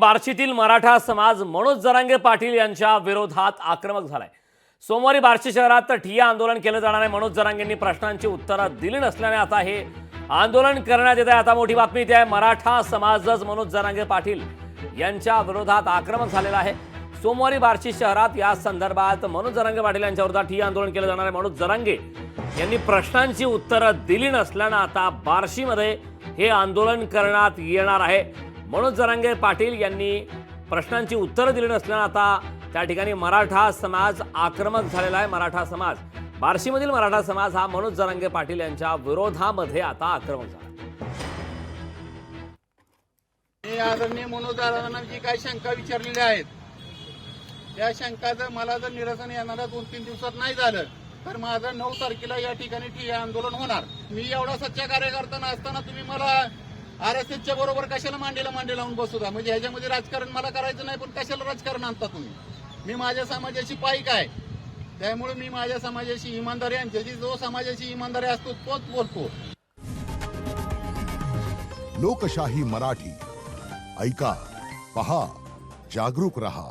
बार्शीतील मराठा समाज मनोज जरांगे पाटील यांच्या विरोधात आक्रमक झालाय। सोमवारी बार्शी शहरात ठिय्या आंदोलन केलं जाणार आहे। मनोज जरांगेंनी प्रश्नांची उत्तरं दिली नसल्याने आता हे आंदोलन करण्यात येत आहे। आता मोठी बातमी येते आहे, मराठा समाजच मनोज जरांगे पाटील यांच्या विरोधात आक्रमक झालेला आहे। सोमवारी बार्शी शहरात या संदर्भात मनोज जरांगे पाटील यांच्या विरोधात ठिय्या आंदोलन केलं जाणार आहे। मनोज जरांगे यांनी प्रश्नांची उत्तरं दिली नसल्याने आता बार्शीमध्ये हे आंदोलन करण्यात येणार आहे। मनोज जरांगे पाटील यांनी प्रश्नांची उत्तरं दिली नसल्याने आता त्या ठिकाणी मराठा समाज आक्रमक झालेला आहे। मराठा समाज, बार्शीमधील मराठा समाज हा मनोज जरांगे पाटील यांच्या विरोधामध्ये आता आक्रमक झाला। मी आदरणीय मनोज जरांगे जी काही शंका विचारलेल्या आहेत त्या शंकाचं मला जर निरसन येणाऱ्या 2-3 दिवसात नाही झालं तर माझं 9 तारखेला या ठिकाणी ठिय्या आंदोलन होणार। मी एवढा सच्चा कार्यकर्ता नसताना तुम्ही मला RSSच्या बरोबर कशाला मांडीला मांडी लावून बसू? म्हणजे ह्याच्यामध्ये राजकारण मला करायचं नाही, पण कशाला राजकारण आणता तुम्ही? मी माझ्या समाजाची पाईक आहे, त्यामुळे मी माझ्या समाजाची इमानदारी आणि ज्याची जो समाजाची इमानदारी असतो तोच बोलतो। लोकशाही मराठी ऐका, पहा, जागरूक रहा।